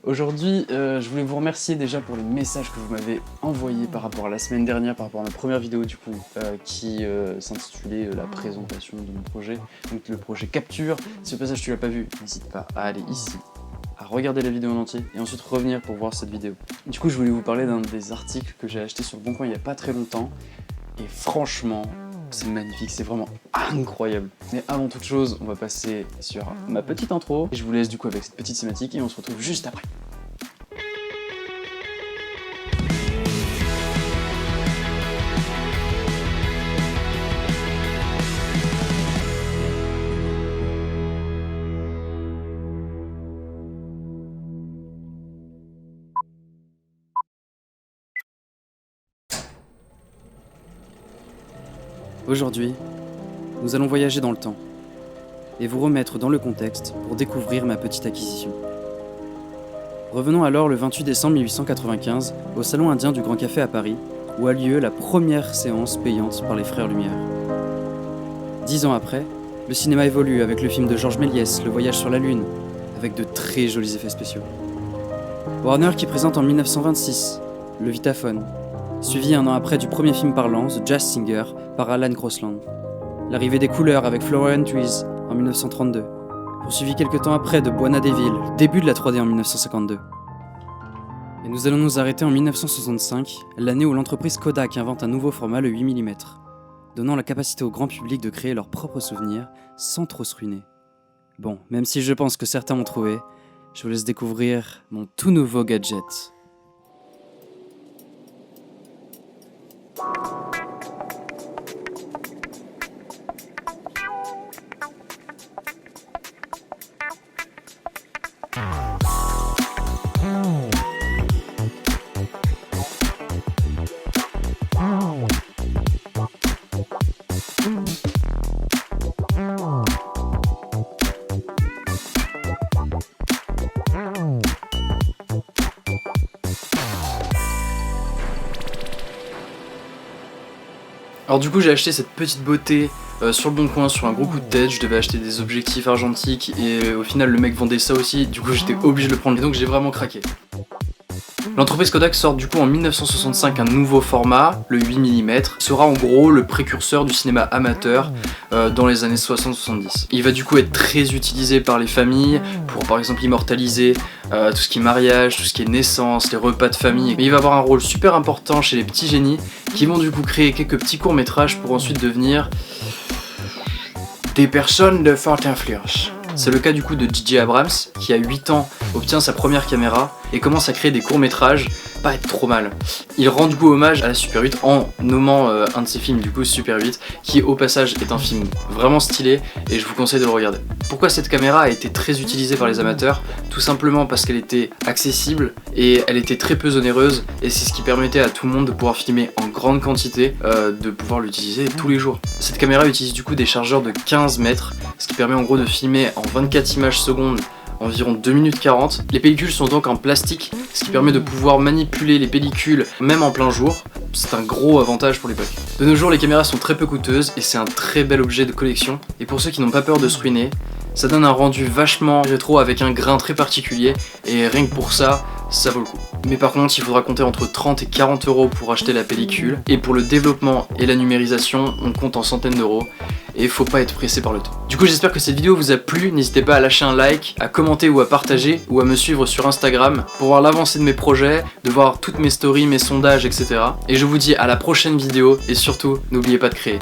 Aujourd'hui, je voulais vous remercier déjà pour les messages que vous m'avez envoyés par rapport à la semaine dernière, par rapport à ma première vidéo du coup, qui s'intitulait la présentation de mon projet, donc le projet Capture. Si au passage tu l'as pas vu, n'hésite pas à aller ici, à regarder la vidéo en entier et ensuite revenir pour voir cette vidéo. Du coup, je voulais vous parler d'un des articles que j'ai acheté sur le Bon Coin il y a pas très longtemps, et franchement, c'est magnifique, c'est vraiment incroyable. Mais avant toute chose, on va passer sur ma petite intro. Et je vous laisse du coup avec cette petite cinématique et on se retrouve juste après. Aujourd'hui, nous allons voyager dans le temps et vous remettre dans le contexte pour découvrir ma petite acquisition. Revenons alors le 28 décembre 1895 au Salon indien du Grand Café à Paris, où a lieu la première séance payante par les Frères Lumière. 10 ans après, le cinéma évolue avec le film de Georges Méliès, Le Voyage sur la Lune, avec de très jolis effets spéciaux. Warner qui présente en 1926 Le Vitaphone, suivi un an après du premier film parlant, The Jazz Singer, par Alan Crosland. L'arrivée des couleurs avec Flower and Trees en 1932, poursuivi quelques temps après de Buona de Ville, début de la 3D en 1952. Et nous allons nous arrêter en 1965, l'année où l'entreprise Kodak invente un nouveau format, le 8 mm, donnant la capacité au grand public de créer leurs propres souvenirs sans trop se ruiner. Bon, même si je pense que certains ont trouvé, je vous laisse découvrir mon tout nouveau gadget. Alors du coup j'ai acheté cette petite beauté sur le Bon Coin sur un gros coup de tête. Je devais acheter des objectifs argentiques et au final le mec vendait ça aussi, du coup j'étais obligé de le prendre et donc j'ai vraiment craqué. L'entreprise Kodak sort du coup en 1965 un nouveau format, le 8 mm, sera en gros le précurseur du cinéma amateur dans les années 60-70. Il va du coup être très utilisé par les familles pour par exemple immortaliser tout ce qui est mariage, tout ce qui est naissance, les repas de famille. Mais il va avoir un rôle super important chez les petits génies qui vont du coup créer quelques petits courts métrages pour ensuite devenir des personnes de forte influence. C'est le cas du coup de J.J. Abrams qui à 8 ans obtient sa première caméra et commence à créer des courts métrages pas être trop mal. Il rend du coup hommage à la Super 8 en nommant un de ses films du coup Super 8 qui au passage est un film vraiment stylé et je vous conseille de le regarder. Pourquoi cette caméra a été très utilisée par les amateurs? Tout simplement parce qu'elle était accessible et elle était très peu onéreuse et c'est ce qui permettait à tout le monde de pouvoir filmer en grande quantité, de pouvoir l'utiliser tous les jours. Cette caméra utilise du coup des chargeurs de 15 mètres, ce qui permet en gros de filmer en 24 images secondes environ 2 minutes 40. Les pellicules sont donc en plastique, ce qui permet de pouvoir manipuler les pellicules même en plein jour. C'est un gros avantage pour l'époque. De nos jours, les caméras sont très peu coûteuses et c'est un très bel objet de collection. Et pour ceux qui n'ont pas peur de se ruiner, ça donne un rendu vachement rétro avec un grain très particulier et rien que pour ça, ça vaut le coup. Mais par contre, il faudra compter entre 30 et 40 € pour acheter la pellicule. Et pour le développement et la numérisation, on compte en centaines d'euros. Et faut pas être pressé par le temps. Du coup j'espère que cette vidéo vous a plu, n'hésitez pas à lâcher un like, à commenter ou à partager ou à me suivre sur Instagram pour voir l'avancée de mes projets, de voir toutes mes stories, mes sondages, etc. Et je vous dis à la prochaine vidéo et surtout n'oubliez pas de créer.